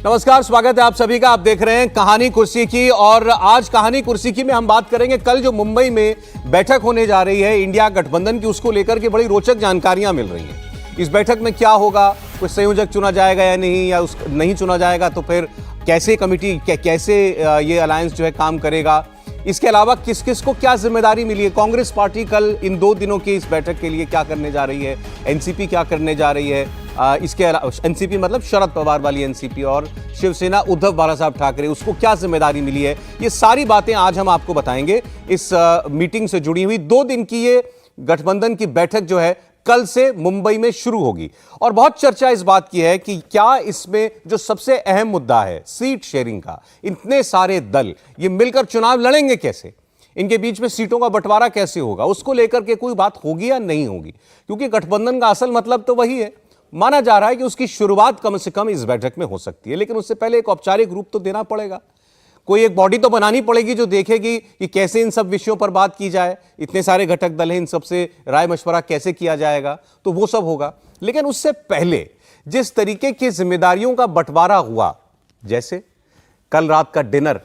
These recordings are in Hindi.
नमस्कार, स्वागत है आप सभी का। आप देख रहे हैं कहानी कुर्सी की, और आज कहानी कुर्सी की में हम बात करेंगे कल जो मुंबई में बैठक होने जा रही है इंडिया गठबंधन की, उसको लेकर के बड़ी रोचक जानकारियां मिल रही हैं। इस बैठक में क्या होगा, कुछ संयोजक चुना जाएगा या नहीं, या उस नहीं चुना जाएगा तो फिर कैसे कमिटी कैसे ये अलायंस जो है काम करेगा। इसके अलावा किस किस को क्या जिम्मेदारी मिली है। कांग्रेस पार्टी कल इन 2 दिनों की इस बैठक के लिए क्या करने जा रही है, एनसीपी क्या करने जा रही है। इसके अलावा एनसीपी मतलब शरद पवार वाली एनसीपी, और शिवसेना उद्धव बालासाहब ठाकरे, उसको क्या जिम्मेदारी मिली है। ये सारी बातें आज हम आपको बताएंगे। इस मीटिंग से जुड़ी हुई 2 दिन की ये गठबंधन की बैठक जो है कल से मुंबई में शुरू होगी, और बहुत चर्चा इस बात की है कि क्या इसमें जो सबसे अहम मुद्दा है सीट शेयरिंग का, इतने सारे दल ये मिलकर चुनाव लड़ेंगे कैसे, इनके बीच में सीटों का बंटवारा कैसे होगा, उसको लेकर के कोई बात होगी या नहीं होगी। क्योंकि गठबंधन का असल मतलब तो वही है। माना जा रहा है कि उसकी शुरुआत कम से कम इस बैठक में हो सकती है, लेकिन उससे पहले एक औपचारिक रूप तो देना पड़ेगा। कोई एक बॉडी तो बनानी पड़ेगी जो देखेगी कि कैसे इन सब विषयों पर बात की जाए। इतने सारे घटक दल हैं, इन सबसे राय मशवरा कैसे किया जाएगा, तो वो सब होगा। लेकिन उससे पहले जिस तरीके की जिम्मेदारियों का बंटवारा हुआ, जैसे कल रात का डिनर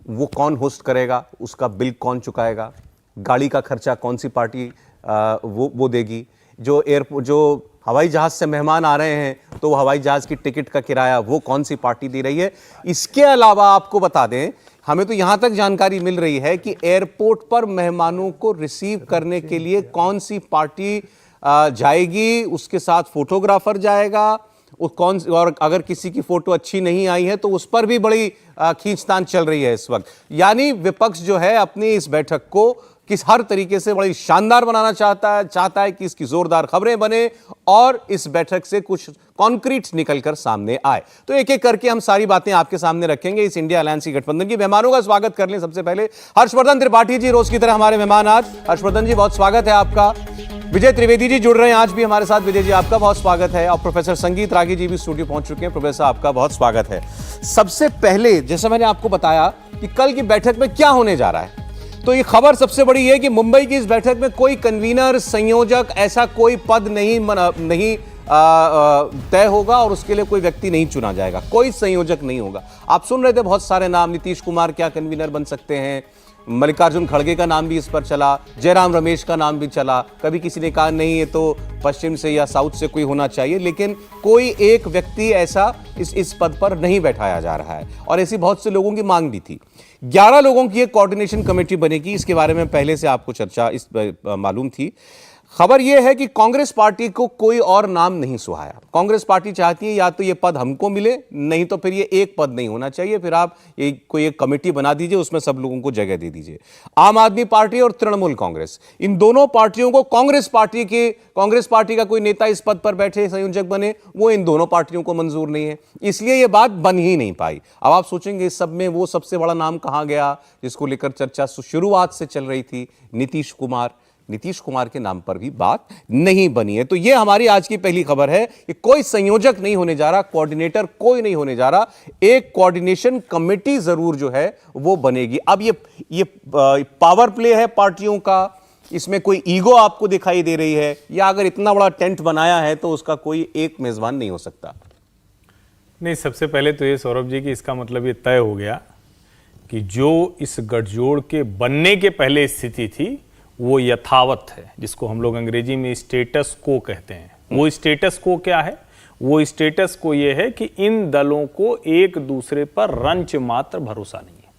वो कौन होस्ट करेगा, उसका बिल कौन चुकाएगा, गाड़ी का खर्चा कौन सी पार्टी वो देगी, जो हवाई जहाज से मेहमान आ रहे हैं तो हवाई जहाज की टिकट का किराया वो कौन सी पार्टी दे रही है। इसके अलावा आपको बता दें, हमें तो यहां तक जानकारी मिल रही है कि एयरपोर्ट पर मेहमानों को रिसीव करने के लिए कौन सी पार्टी जाएगी, उसके साथ फोटोग्राफर जाएगा, और अगर किसी की फोटो अच्छी नहीं आई है तो उस पर भी बड़ी खींचतान चल रही है इस वक्त। यानी विपक्ष जो है अपनी इस बैठक को किस हर तरीके से बड़ी शानदार बनाना चाहता है कि इसकी जोरदार खबरें बने और इस बैठक से कुछ कॉन्क्रीट निकलकर सामने आए। तो एक एक करके हम सारी बातें आपके सामने रखेंगे इस इंडिया अलायंस की गठबंधन की। मेहमानों का स्वागत कर लें। सबसे पहले हर्षवर्धन त्रिपाठी जी, रोज की तरह हमारे मेहमान आज। हर्षवर्धन जी, बहुत स्वागत है आपका। विजय त्रिवेदी जी जुड़ रहे हैं आज भी हमारे साथ। विजय जी, आपका बहुत स्वागत है। और प्रोफेसर संगीत रागी जी भी स्टूडियो पहुंच चुके हैं। प्रोफेसर, आपका बहुत स्वागत है। सबसे पहले, जैसा मैंने आपको बताया कि कल की बैठक में क्या होने जा रहा है, तो ये खबर सबसे बड़ी है कि मुंबई की इस बैठक में कोई कन्वीनर, संयोजक, ऐसा कोई पद नहीं तय होगा, और उसके लिए कोई व्यक्ति नहीं चुना जाएगा, कोई संयोजक नहीं होगा। आप सुन रहे थे बहुत सारे नाम, नीतीश कुमार क्या कन्वीनर बन सकते हैं, मल्लिकार्जुन खड़गे का नाम भी इस पर चला, जयराम रमेश का नाम भी चला। कभी किसी ने कहा नहीं, ये तो पश्चिम से या साउथ से कोई होना चाहिए, लेकिन कोई एक व्यक्ति ऐसा इस पद पर नहीं बैठाया जा रहा है, और ऐसी बहुत से लोगों की मांग भी थी। 11 लोगों की एक कोऑर्डिनेशन कमेटी बनेगी, इसके बारे में पहले से आपको चर्चा मालूम थी। खबर यह है कि कांग्रेस पार्टी को कोई और नाम नहीं सुहाया। कांग्रेस पार्टी चाहती है या तो ये पद हमको मिले, नहीं तो फिर ये एक पद नहीं होना चाहिए, फिर आप कोई एक कमेटी बना दीजिए, उसमें सब लोगों को जगह दे दीजिए। आम आदमी पार्टी और तृणमूल कांग्रेस, इन दोनों पार्टियों को कांग्रेस पार्टी का कोई नेता इस पद पर बैठे, संयोजक बने, वो इन दोनों पार्टियों को मंजूर नहीं है, इसलिए ये बात बन ही नहीं पाई। अब आप सोचेंगे इस सब में वो सबसे बड़ा नाम कहां गया जिसको लेकर चर्चा शुरुआत से चल रही थी, नीतीश कुमार के नाम पर भी बात नहीं बनी है। तो यह हमारी आज की पहली खबर है कि कोई संयोजक नहीं होने जा रहा, कोऑर्डिनेटर कोई नहीं होने जा रहा, एक कोऑर्डिनेशन कमेटी जरूर जो है वो बनेगी। अब ये पावर प्ले है पार्टियों का, इसमें कोई ईगो आपको दिखाई दे रही है, या अगर इतना बड़ा टेंट बनाया है तो उसका कोई एक मेजबान नहीं हो सकता? नहीं, सबसे पहले तो ये सौरभ जी कि इसका मतलब ये तय हो गया कि जो इस गठजोड़ के बनने के पहले स्थिति थी वो यथावत है, जिसको हम लोग अंग्रेजी में स्टेटस को कहते हैं। वो स्टेटस को क्या है? वो स्टेटस को ये है कि इन दलों को एक दूसरे पर रंच मात्र भरोसा नहीं है।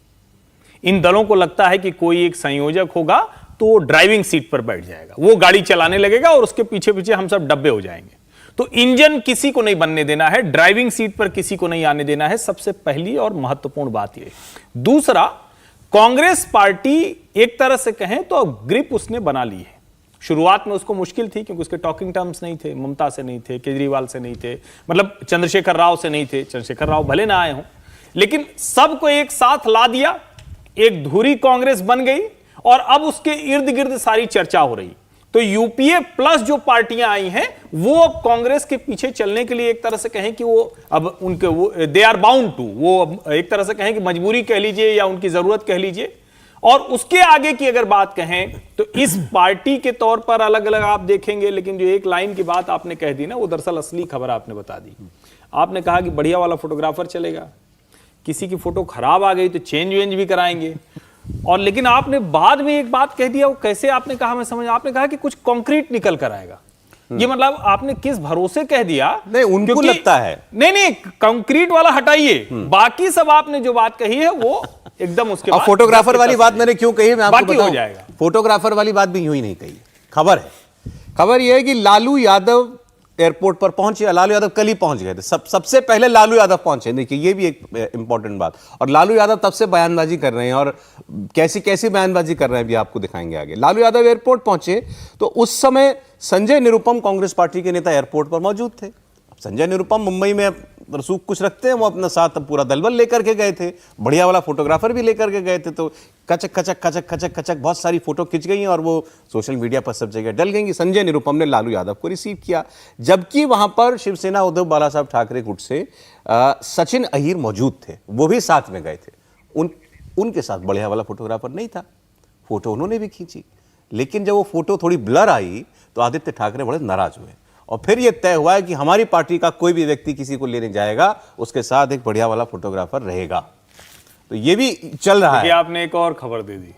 इन दलों को लगता है कि कोई एक संयोजक होगा तो वो ड्राइविंग सीट पर बैठ जाएगा, वो गाड़ी चलाने लगेगा और उसके पीछे पीछे हम सब डब्बे हो जाएंगे। तो इंजन किसी को नहीं बनने देना है, ड्राइविंग सीट पर किसी को नहीं आने देना है। सबसे पहली और महत्वपूर्ण बात यह। दूसरा, कांग्रेस पार्टी एक तरह से कहें तो ग्रिप उसने बना ली है। शुरुआत में उसको मुश्किल थी क्योंकि उसके टॉकिंग टर्म्स नहीं थे, ममता से नहीं थे, केजरीवाल से नहीं थे, मतलब चंद्रशेखर राव से नहीं थे। चंद्रशेखर राव भले ना आए हों, लेकिन सबको एक साथ ला दिया, एक धुरी कांग्रेस बन गई, और अब उसके इर्द गिर्द सारी चर्चा हो रही। तो यूपीए प्लस जो पार्टियां आई हैं वो अब कांग्रेस के पीछे चलने के लिए एक तरह से कहें कि वो अब उनके वो दे आर बाउंड टू, वो एक तरह से कहें कि मजबूरी कह लीजिए या उनकी जरूरत कह लीजिए। और उसके आगे की अगर बात कहें तो इस पार्टी के तौर पर अलग अलग आप देखेंगे, लेकिन जो एक लाइन की बात आपने कह दी ना, वो दरअसल असली खबर आपने बता दी। आपने कहा कि बढ़िया वाला फोटोग्राफर चलेगा, किसी की फोटो खराब आ गई तो चेंज वेंज भी कराएंगे। और लेकिन आपने बाद में एक बात कह दिया, वो कैसे आपने कहा मैं समझ, आपने कहा कि कुछ कंक्रीट निकल कर आएगा। ये मतलब आपने किस भरोसे कह दिया? नहीं, उनको लगता है। नहीं, कंक्रीट वाला हटाइए, बाकी सब आपने जो बात कही है वो एकदम उसके बाद। फोटोग्राफर वाली बात मैंने क्यों कही, मैं आपको बताऊं। हो जाएगा। फोटोग्राफर वाली बात भी यूं ही नहीं कही। खबर यह है कि लालू यादव एयरपोर्ट पर पहुंचे। लालू यादव कल ही पहुंच गए थे। सबसे पहले लालू यादव पहुंचे। देखिए, ये भी एक इंपॉर्टेंट बात। और लालू यादव तब से बयानबाजी कर रहे हैं, और कैसी कैसी बयानबाजी कर रहे हैं भी आपको दिखाएंगे आगे। लालू यादव एयरपोर्ट पहुंचे तो उस समय संजय निरुपम, कांग्रेस पार्टी के नेता, एयरपोर्ट पर मौजूद थे। संजय निरुपम मुंबई में रसूख कुछ रखते हैं, वो अपने साथ पूरा दलबल लेकर के गए थे, बढ़िया वाला फोटोग्राफर भी लेकर के गए थे। तो कचक कचक कचक कचक कचक बहुत सारी फोटो खिंच गई और वो सोशल मीडिया पर सब जगह डल गई। संजय निरुपम ने लालू यादव को रिसीव किया, जबकि वहां पर शिवसेना उद्धव बाला साहब ठाकरे गुट से सचिन अहीर मौजूद थे, वो भी साथ में गए थे। उनके साथ बढ़िया वाला फोटोग्राफर नहीं था। फोटो उन्होंने भी खींची, लेकिन जब वो फोटो थोड़ी ब्लर आई तो आदित्य ठाकरे बड़े नाराज हुए। और फिर यह तय हुआ है कि हमारी पार्टी का कोई भी व्यक्ति किसी को लेने जाएगा, उसके साथ एक बढ़िया वाला फोटोग्राफर रहेगा। तो ये भी चल रहा है। आपने एक और खबर दे दी।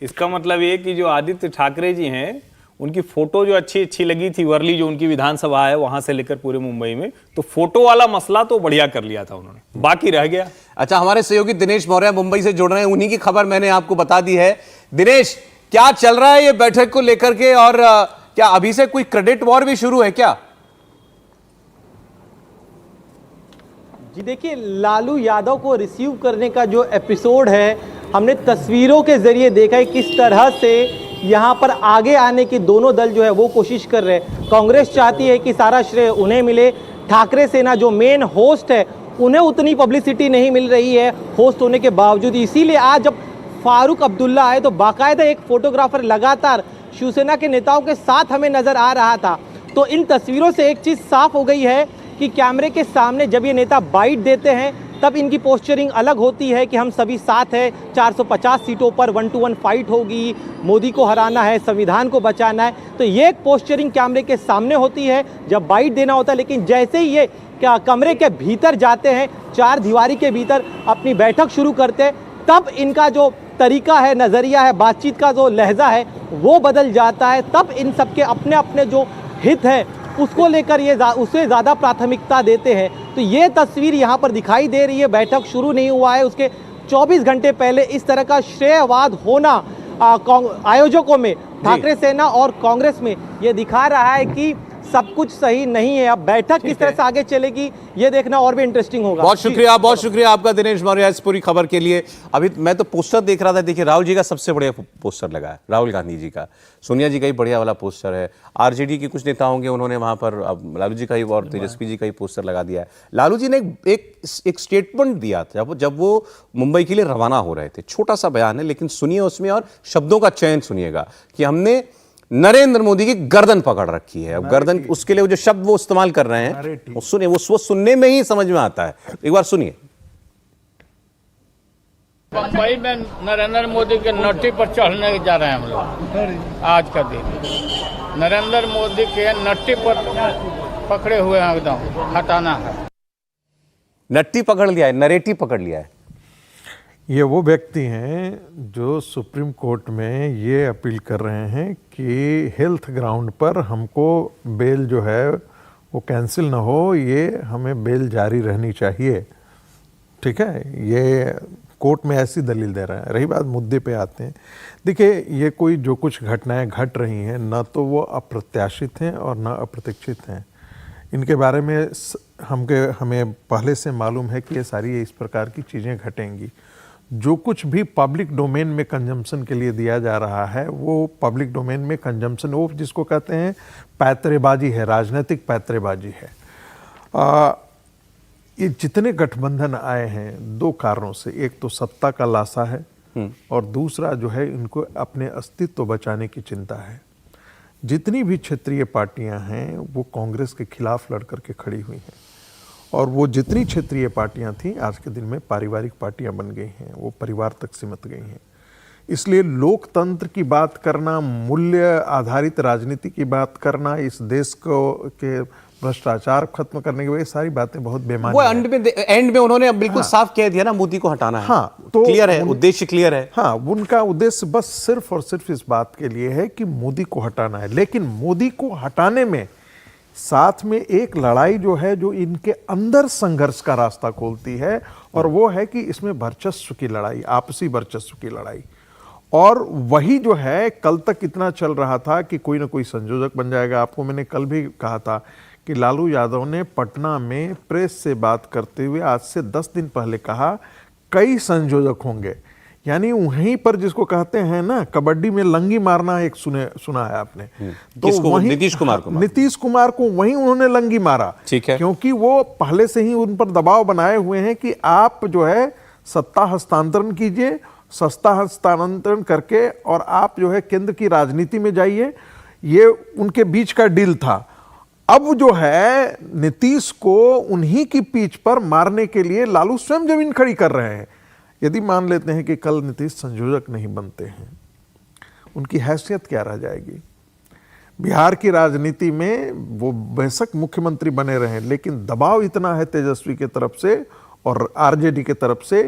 इसका मतलब ये कि जो आदित्य ठाकरे जी हैं, उनकी फोटो जो अच्छी लगी थी, वर्ली जो उनकी विधानसभा है वहां से लेकर पूरे मुंबई में, तो फोटो वाला मसला तो बढ़िया कर लिया था उन्होंने, बाकी रह गया। अच्छा, हमारे सहयोगी दिनेश मौर्य मुंबई से जुड़ रहे हैं, उन्हीं की खबर मैंने आपको बता दी है। दिनेश, क्या चल रहा है ये बैठक को लेकर के, और क्या अभी से कोई क्रेडिट वॉर भी शुरू है क्या? जी देखिए, लालू यादव को रिसीव करने का जो एपिसोड है, हमने तस्वीरों के जरिए देखा है किस तरह से यहाँ पर आगे आने की दोनों दल जो है वो कोशिश कर रहे हैं। कांग्रेस चाहती है कि सारा श्रेय उन्हें मिले, ठाकरे सेना जो मेन होस्ट है उन्हें उतनी पब्लिसिटी नहीं मिल रही है होस्ट होने के बावजूद। इसीलिए आज जब फारूक अब्दुल्ला आए तो बाकायदा एक फोटोग्राफर लगातार शिवसेना के नेताओं के साथ हमें नजर आ रहा था। तो इन तस्वीरों से एक चीज़ साफ हो गई है कि कैमरे के सामने जब ये नेता बाइट देते हैं तब इनकी पोस्चरिंग अलग होती है कि हम सभी साथ हैं, 450 सीटों पर 1-to-1 फाइट होगी, मोदी को हराना है, संविधान को बचाना है। तो ये एक पोस्चरिंग कैमरे के सामने होती है जब बाइट देना होता है। लेकिन जैसे ही ये कमरे के भीतर जाते हैं, चार दीवारी के भीतर अपनी बैठक शुरू करते हैं, तब इनका जो तरीका है, नज़रिया है, बातचीत का जो लहजा है वो बदल जाता है। तब इन सबके अपने अपने जो हित है उसको लेकर ये उसे ज़्यादा प्राथमिकता देते हैं। तो ये तस्वीर यहाँ पर दिखाई दे रही है। बैठक शुरू नहीं हुआ है, उसके 24 घंटे पहले इस तरह का श्रेयवाद होना आयोजकों में, ठाकरे सेना और कांग्रेस में, ये दिखा रहा है कि सब कुछ सही नहीं है। अब बैठक किस तरह से आगे चलेगी ये देखना और भी इंटरेस्टिंग होगा। बहुत शुक्रिया आपका दिनेश मौर्य इस पूरी खबर के लिए। अभी मैं तो पोस्टर देख रहा था, देखिए राहुल जी का सबसे बढ़िया पोस्टर लगा है, राहुल गांधी जी का, सोनिया जी का ही बढ़िया वाला पोस्टर है, आरजेडी के कुछ नेता होंगे उन्होंने वहां पर लालू जी का ही और तेजस्वी जी का ही पोस्टर लगा दिया है। लालू जी ने एक स्टेटमेंट दिया था जब वो मुंबई के लिए रवाना हो रहे थे, छोटा सा बयान है लेकिन सुनिए उसमें, और शब्दों का चयन सुनिएगा कि हमने नरेंद्र मोदी की गर्दन पकड़ रखी है। अब गर्दन, उसके लिए जो शब्द वो इस्तेमाल कर रहे हैं वो सुनिए, वो सुनने में ही समझ में आता है। एक बार सुनिए। मुंबई में नरेंद्र मोदी के नट्टी पर चढ़ने जा रहे हैं हम लोग। आज का दिन नरेंद्र मोदी के नट्टी पर पकड़े हुए हैं, एकदम हटाना है। नट्टी पकड़ लिया है, नरेटिव पकड़ लिया है। ये वो व्यक्ति हैं जो सुप्रीम कोर्ट में ये अपील कर रहे हैं कि हेल्थ ग्राउंड पर हमको बेल जो है वो कैंसिल ना हो, ये हमें बेल जारी रहनी चाहिए। ठीक है, ये कोर्ट में ऐसी दलील दे रहे हैं। रही बात मुद्दे पे आते हैं, देखिए ये कोई जो कुछ घटनाएं घट रही हैं न तो वो अप्रत्याशित हैं और न अप्रतीक्षित हैं। इनके बारे में हमें पहले से मालूम है कि ये सारी इस प्रकार की चीज़ें घटेंगी। जो कुछ भी पब्लिक डोमेन में कंजम्पशन के लिए दिया जा रहा है वो पब्लिक डोमेन में कंजम्पशन, वो जिसको कहते हैं पैतरेबाजी है, राजनीतिक पैतरेबाजी है। ये जितने गठबंधन आए हैं दो कारणों से, एक तो सत्ता का लासा है और दूसरा जो है इनको अपने अस्तित्व बचाने की चिंता है। जितनी भी क्षेत्रीय पार्टियां हैं वो कांग्रेस के खिलाफ लड़ करके खड़ी हुई हैं, और वो जितनी क्षेत्रीय पार्टियां थीं आज के दिन में पारिवारिक पार्टियां बन गई हैं, वो परिवार तक सिमट गई हैं। इसलिए लोकतंत्र की बात करना, मूल्य आधारित राजनीति की बात करना, इस देश को के भ्रष्टाचार खत्म करने की वजह सारी बातें बहुत बेमानी वो है। एंड में उन्होंने अब बिल्कुल साफ कह दिया ना, मोदी को हटाना है। हाँ, तो क्लियर है, उद्देश्य क्लियर है। हाँ, उनका उद्देश्य बस सिर्फ और सिर्फ इस बात के लिए है कि मोदी को हटाना है। लेकिन मोदी को हटाने में साथ में एक लड़ाई जो है, जो इनके अंदर संघर्ष का रास्ता खोलती है, और वो है कि इसमें वर्चस्व की लड़ाई, आपसी वर्चस्व की लड़ाई। और वही जो है कल तक इतना चल रहा था कि कोई ना कोई संयोजक बन जाएगा। आपको मैंने कल भी कहा था कि लालू यादव ने पटना में प्रेस से बात करते हुए आज से 10 दिन पहले कहा कई संयोजक होंगे। यानी वहीं पर जिसको कहते हैं ना कबड्डी में लंगी मारना, एक सुना है आपने, तो वहीं नीतीश कुमार को वहीं उन्होंने लंगी मारा। ठीक है, क्योंकि वो पहले से ही उन पर दबाव बनाए हुए हैं कि आप जो है सत्ता हस्तांतरण कीजिए, सत्ता हस्तांतरण करके और आप जो है केंद्र की राजनीति में जाइए। ये उनके बीच का डील था। अब जो है नीतीश को उन्हीं की पीठ पर मारने के लिए लालू स्वयं जमीन खड़ी कर रहे हैं। यदि मान लेते हैं कि कल नीतीश संयोजक नहीं बनते हैं, उनकी हैसियत क्या रह जाएगी? बिहार की राजनीति में वो बेशक मुख्यमंत्री बने रहे, लेकिन दबाव इतना है तेजस्वी की तरफ से और आरजेडी की तरफ से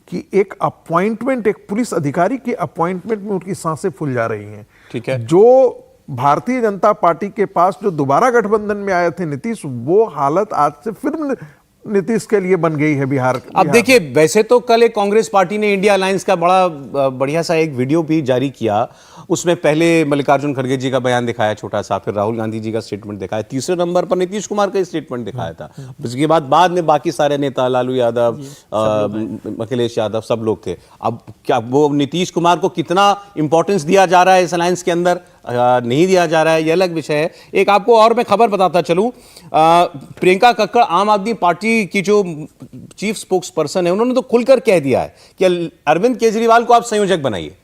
कि एक अपॉइंटमेंट, एक पुलिस अधिकारी की अपॉइंटमेंट में उनकी सांसें फूल जा रही हैं। ठीक है, जो भारतीय जनता पार्टी के पास जो दोबारा गठबंधन में आए थे नीतीश, वो हालत आज से फिर नीतीश के लिए बन गई है बिहार। अब देखिए, वैसे तो कल एक कांग्रेस पार्टी ने इंडिया अलायंस का बड़ा बढ़िया सा एक वीडियो भी जारी किया। उसमें पहले मल्लिकार्जुन खड़गे जी का बयान दिखाया छोटा सा, फिर राहुल गांधी जी का स्टेटमेंट दिखाया, तीसरे नंबर पर नीतीश कुमार का स्टेटमेंट दिखाया था। उसके बाद में बाकी सारे नेता, लालू यादव, अखिलेश यादव, सब लोग थे। अब क्या वो नीतीश कुमार को कितना इंपॉर्टेंस दिया जा रहा है इस अलायंस के अंदर, नहीं दिया जा रहा है, यह अलग विषय है। एक आपको और मैं खबर बताता चलूं, प्रियंका कक्कड़ आम आदमी पार्टी की जो चीफ स्पोक्स पर्सन है, उन्होंने तो खुलकर कह दिया है कि अरविंद केजरीवाल को आप संयोजक बनाइए।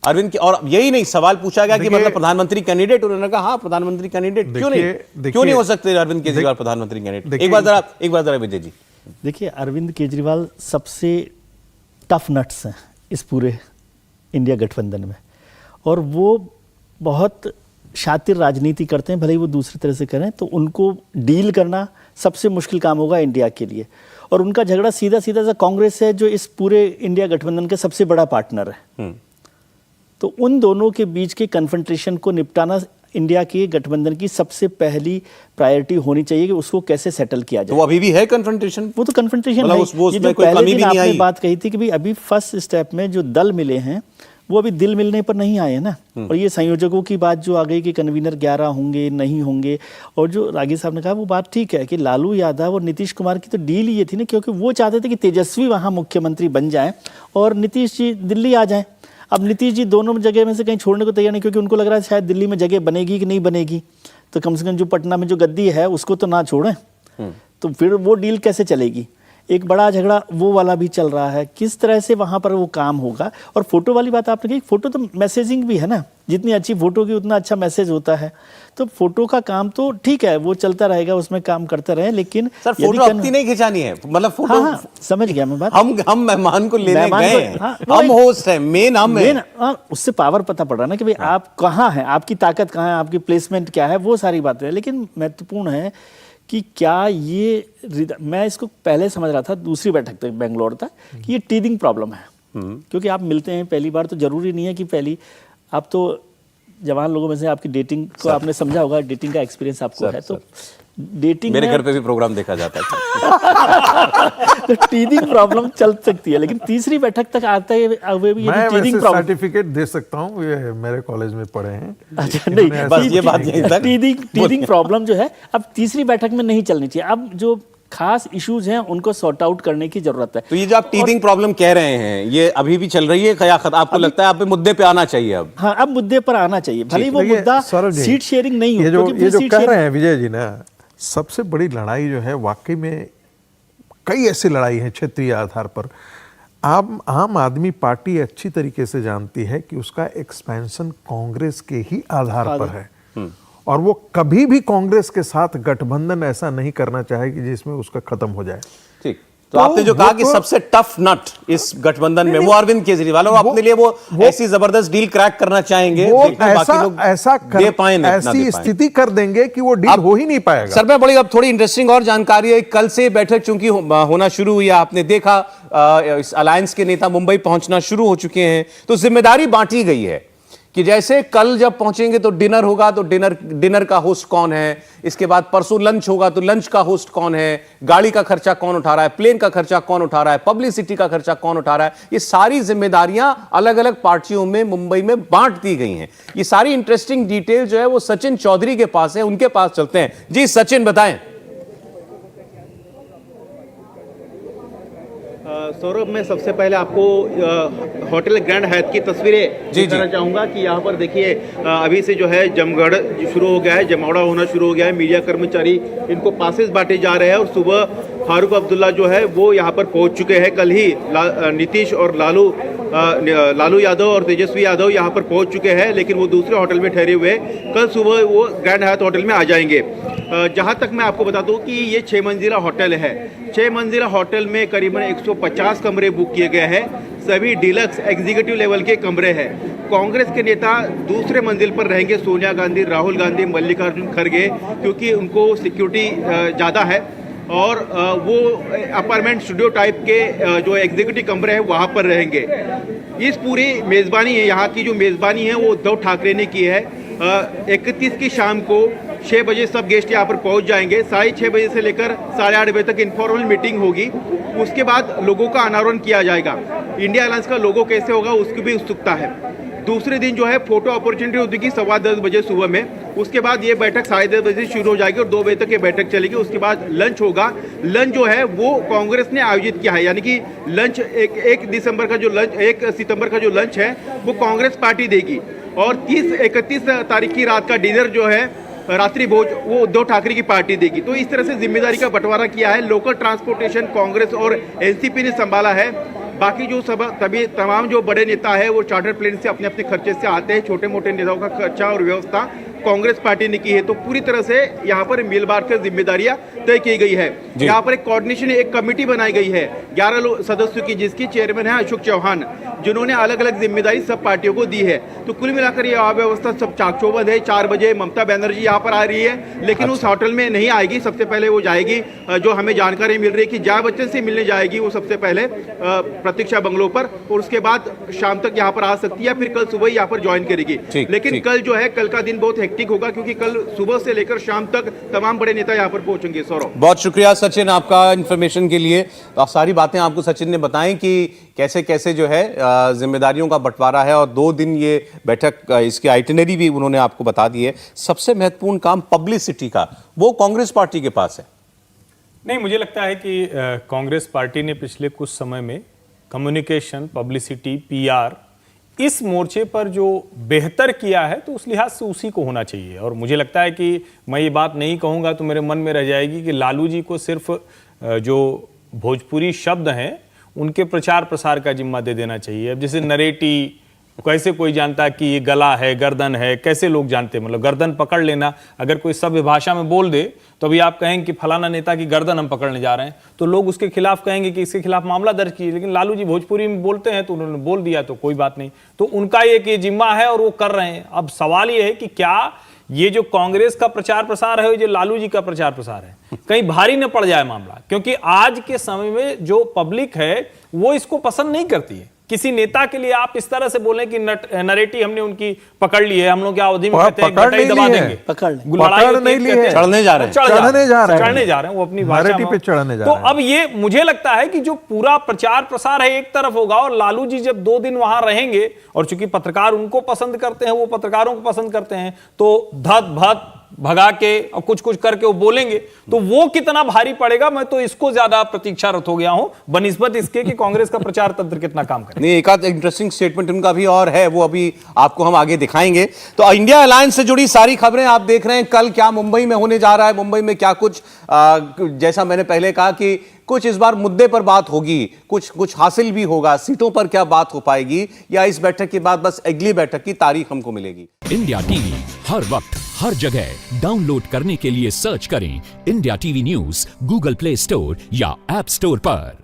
अरविंद की, और यही नहीं, सवाल पूछा गया कि मतलब प्रधानमंत्री कैंडिडेट, उन्होंने कहा हाँ प्रधानमंत्री कैंडिडेट, क्यों नहीं हो सकते अरविंद केजरीवाल प्रधानमंत्री कैंडिडेट? एक बार जरा विजय जी। देखिए, अरविंद केजरीवाल सबसे टफ नट्स हैं इस पूरे इंडिया गठबंधन में, और वो बहुत शातिर राजनीति करते हैं, भले ही वो दूसरी तरह से करें, तो उनको डील करना सबसे मुश्किल काम होगा इंडिया के लिए। और उनका झगड़ा सीधा सीधा सा कांग्रेस है, जो इस पूरे इंडिया गठबंधन के सबसे बड़ा पार्टनर है। तो उन दोनों के बीच के कन्फ्रंटेशन को निपटाना इंडिया के गठबंधन की सबसे पहली प्रायोरिटी होनी चाहिए कि उसको कैसे सेटल किया जाए। तो अभी भी है कन्फ्रंटेशन? वो तो कन्फ्रंटेशन है। ये जो पहले दिन आपने बात कही थी कि भाई अभी फर्स्ट स्टेप में जो दल मिले हैं वो अभी दिल मिलने पर नहीं आए ना। और ये संयोजकों की बात जो आ गई कि कन्वीनर 11 होंगे, नहीं होंगे, और जो रागी साहब ने कहा वो बात ठीक है कि लालू यादव और नीतीश कुमार की तो डील ये थी ना, क्योंकि वो चाहते थे कि तेजस्वी वहाँ मुख्यमंत्री बन जाए और नीतीश जी दिल्ली आ जाए। अब नीतीश जी दोनों जगह में से कहीं छोड़ने को तैयार नहीं, क्योंकि उनको लग रहा है शायद दिल्ली में जगह बनेगी कि नहीं बनेगी, तो कम से कम जो पटना में जो गद्दी है उसको तो ना छोड़ें। तो फिर वो डील कैसे चलेगी? एक बड़ा झगड़ा वो वाला भी चल रहा है, किस तरह से वहाँ पर वो काम होगा। और फोटो वाली बात आपने कही, फोटो तो मैसेजिंग भी है ना, जितनी अच्छी फोटो की उतना अच्छा मैसेज होता है। तो फोटो का काम तो ठीक है, वो चलता रहेगा, उसमें काम करते रहे, लेकिन सर फोटो अपनी नहीं खिंचानी है, मतलब फोटो। हाँ, समझ गया मैं बात। हम मेहमान को लेने गए हैं, हम होस्ट हैं, मेन हम हैं। उससे पावर पता पड़ रहा है ना कि भाई आप कहाँ हैं, आपकी ताकत कहाँ है, आपकी प्लेसमेंट क्या है, वो सारी बातें हैं। लेकिन महत्वपूर्ण है कि क्या ये, मैं इसको पहले समझ रहा था दूसरी बैठक तक बेंगलोर तक कि ये टीदिंग प्रॉब्लम है। क्योंकि आप मिलते हैं पहली बार, तो जरूरी नहीं है कि पहली, आप तो जवान लोगों में से, आपकी डेटिंग को आपने समझा होगा, डेटिंग का एक्सपीरियंस आपको है, तो डेटिंग मेरे घर पे भी प्रोग्राम देखा जाता है। तो टीदिंग प्रॉब्लम चल सकती है, लेकिन तीसरी बैठक तक आता है हुए भी मैं टीदिंग प्रॉब्लम, सर्टिफिकेट दे सकता हूँ, ये मेरे कॉलेज में पढ़े हैं। अच्छा नहीं, बस ये बात यहीं तक। टीदिंग प्रॉब्लम जो है अब तीसरी बैठक में नहीं चलनी चाहिए। अब जो खास इश्यूज हैं उनको सॉर्ट आउट करने की जरूरत है। तो ये जो आप टीदिंग प्रॉब्लम कह रहे हैं, ये अभी भी चल रही है या आपको लगता है आप मुद्दे पे आना चाहिए अब? हाँ, अब मुद्दे पर आना चाहिए, भले ही वो मुद्दा सीट शेयरिंग नहीं हो। ये जो कह रहे हैं विजय जी ना, सबसे बड़ी लड़ाई जो है, वाकई में कई ऐसी लड़ाई है क्षेत्रीय आधार पर। आम आदमी पार्टी अच्छी तरीके से जानती है कि उसका एक्सपेंशन कांग्रेस के ही आधार पर है, और वो कभी भी कांग्रेस के साथ गठबंधन ऐसा नहीं करना चाहेगी जिसमें उसका खत्म हो जाए। ठीक, तो आपने जो कहा कि सबसे टफ नट इस गठबंधन में वो अरविंद केजरीवाल, और अपने लिए वो ऐसी जबरदस्त डील क्रैक करना चाहेंगे, वो ऐसी स्थिति कर देंगे कि वो डील हो ही नहीं पाएगा। सर मैं बड़ी अब थोड़ी इंटरेस्टिंग और जानकारी है, कल से बैठक चूंकि होना शुरू हुई है, आपने देखा इस अलायंस के नेता मुंबई पहुंचना शुरू हो चुके हैं, तो जिम्मेदारी बांटी गई है कि जैसे कल जब पहुंचेंगे तो डिनर होगा, तो डिनर का होस्ट कौन है, इसके बाद परसों लंच होगा तो लंच का होस्ट कौन है, गाड़ी का खर्चा कौन उठा रहा है, प्लेन का खर्चा कौन उठा रहा है, पब्लिसिटी का खर्चा कौन उठा रहा है, ये सारी जिम्मेदारियां अलग अलग पार्टियों में मुंबई में बांट दी गई हैं। ये सारी इंटरेस्टिंग डिटेल जो है वो सचिन चौधरी के पास है, उनके पास चलते हैं। जी सचिन बताएं। सौरभ, मैं सबसे पहले आपको होटल ग्रैंड हयात की तस्वीरें दिखाना चाहूँगा कि यहाँ पर देखिए अभी से जो है जमगढ़ शुरू हो गया है, जमावड़ा होना शुरू हो गया है, मीडिया कर्मचारी इनको पासेस बांटे जा रहे हैं और सुबह फारूक अब्दुल्ला जो है वो यहाँ पर पहुँच चुके हैं। कल ही नीतीश और लालू यादव और तेजस्वी यादव यहाँ पर पहुँच चुके हैं, लेकिन वो दूसरे होटल में ठहरे हुए, कल सुबह वो ग्रैंड हयात होटल में आ जाएंगे। जहाँ तक मैं आपको बता दूं कि ये 6 मंजिला होटल है। 6 मंजिला होटल में करीबन 150 कमरे बुक किए गए हैं, सभी डिलक्स एग्जीक्यूटिव लेवल के कमरे हैं। कांग्रेस के नेता दूसरे मंजिल पर रहेंगे, सोनिया गांधी, राहुल गांधी, मल्लिकार्जुन खड़गे, क्योंकि उनको सिक्योरिटी ज़्यादा है और वो अपार्टमेंट स्टूडियो टाइप के जो एग्जीक्यूटिव कमरे हैं वहाँ पर रहेंगे। इस पूरी मेज़बानी है, यहाँ की जो मेज़बानी है वो उद्धव ठाकरे ने की है। 31 की शाम को 6 बजे सब गेस्ट यहाँ पर पहुँच जाएंगे। 6:30 बजे से लेकर 8:30 बजे तक इनफॉर्मल मीटिंग होगी। उसके बाद लोगों का अनावरण किया जाएगा। इंडिया अलायंस का लोगो कैसे होगा उसकी भी उत्सुकता है। दूसरे दिन जो है फोटो अपॉर्चुनिटी होगी 10:15 बजे सुबह में। उसके बाद ये बैठक 10:30 बजे शुरू हो जाएगी और 2 बजे तक ये बैठक चलेगी। उसके बाद लंच होगा। लंच जो है वो कांग्रेस ने आयोजित किया है, यानी कि लंच 1 सितंबर का जो लंच है वो कांग्रेस पार्टी देगी और 31 तारीख की रात का डिनर जो है रात्रि भोज वो उद्धव ठाकरे की पार्टी देगी। तो इस तरह से जिम्मेदारी का बंटवारा किया है। लोकल ट्रांसपोर्टेशन कांग्रेस और एनसीपी ने संभाला है। बाकी जो तमाम जो बड़े नेता है वो चार्टर प्लेन से अपने अपने खर्चे से आते हैं। छोटे मोटे नेताओं का खर्चा और व्यवस्था कांग्रेस पार्टी ने की है। तो पूरी तरह से यहाँ पर मिल बांट कर जिम्मेदारियां तय की गई है। यहाँ पर एक कोऑर्डिनेशन एक कमेटी बनाई गई है 11 सदस्यों की, जिसकी चेयरमैन है अशोक चौहान, जिन्होंने अलग अलग जिम्मेदारी सब पार्टियों को दी है। तो कुल मिलाकर ये अव्यवस्था सब चाकचौबंद है। 4 बजे ममता बनर्जी यहाँ पर आ रही है, लेकिन उस होटल में नहीं आएगी। सबसे पहले वो जाएगी, जो हमें जानकारी मिल रही है कि जया बच्चन से मिलने जाएगी वो सबसे पहले प्रतीक्षा बंगलों पर, और उसके बाद शाम तक यहाँ पर आ सकती है, फिर कल सुबह यहाँ पर ज्वाइन करेगी। लेकिन कल जो है, कल का दिन बहुत हेक्टिक होगा, क्योंकि कल सुबह से लेकर शाम तक तमाम बड़े नेता यहाँ पर पहुंचेंगे। सौरभ, बहुत शुक्रिया सचिन आपका इन्फॉर्मेशन के लिए। तो सारी बातें आपको सचिन ने बताई कि कैसे कैसे जो है जिम्मेदारियों का बंटवारा है, और 2 दिन ये बैठक, इसकी आइटिनरी भी उन्होंने आपको बता दी है। सबसे महत्वपूर्ण काम पब्लिसिटी का वो कांग्रेस पार्टी के पास है। नहीं, मुझे लगता है कि कांग्रेस पार्टी ने पिछले कुछ समय में कम्युनिकेशन, पब्लिसिटी, पीआर, इस मोर्चे पर जो बेहतर किया है, तो उस लिहाज से उसी को होना चाहिए। और मुझे लगता है कि मैं ये बात नहीं कहूँगा तो मेरे मन में रह जाएगी कि लालू जी को सिर्फ जो भोजपुरी शब्द हैं उनके प्रचार प्रसार का जिम्मा दे देना चाहिए। अब जैसे नरेटी, कैसे कोई जानता कि ये गला है, गर्दन है, कैसे लोग जानते हैं? मतलब गर्दन पकड़ लेना, अगर कोई सभ्य भाषा में बोल दे तो अभी आप कहेंगे कि फलाना नेता की गर्दन हम पकड़ने जा रहे हैं, तो लोग उसके खिलाफ कहेंगे कि इसके खिलाफ मामला दर्ज कीजिए। लेकिन लालू जी भोजपुरी में बोलते हैं तो उन्होंने बोल दिया, तो कोई बात नहीं। तो उनका ये जिम्मा है और वो कर रहे हैं। अब सवाल ये है कि क्या ये जो कांग्रेस का प्रचार प्रसार है, जो लालू जी का प्रचार प्रसार है, कहीं भारी न पड़ जाए मामला? क्योंकि आज के समय में जो पब्लिक है वो इसको पसंद नहीं करती है। किसी नेता के लिए आप इस तरह से बोलें कि नरेटी हमने उनकी पकड़ ली है, हम लोग क्या अवधि में कहते हैं गटाई दबा देंगे, चढ़ने जा रहे हैं, वो अपनी भाषा में चढ़ने जा रहे हैं। तो अब ये मुझे लगता है कि जो पूरा प्रचार प्रसार है एक तरफ होगा, और लालू जी जब 2 दिन वहां रहेंगे, और चूंकि पत्रकार उनको पसंद करते हैं, वो पत्रकारों को पसंद करते हैं, तो धत भत भगा के और कुछ कुछ करके वो बोलेंगे, तो वो कितना भारी पड़ेगा, मैं तो इसको ज्यादा प्रतीक्षारत हो गया हूं बनिस्बत इसके कि कांग्रेस का प्रचार तंत्र कितना काम करे। नहीं, एक आध इंटरेस्टिंग स्टेटमेंट उनका भी और है, वो अभी आपको हम आगे दिखाएंगे। तो इंडिया अलायंस से जुड़ी सारी खबरें आप देख रहे हैं। कल क्या मुंबई में होने जा रहा है, मुंबई में क्या कुछ, जैसा मैंने पहले कहा कि कुछ इस बार मुद्दे पर बात होगी, कुछ हासिल भी होगा, सीटों पर क्या बात हो पाएगी, या इस बैठक के बाद बस अगली बैठक की तारीख हमको मिलेगी? इंडिया टीवी हर वक्त हर जगह डाउनलोड करने के लिए सर्च करें India TV news Google play store या ऐप स्टोर पर।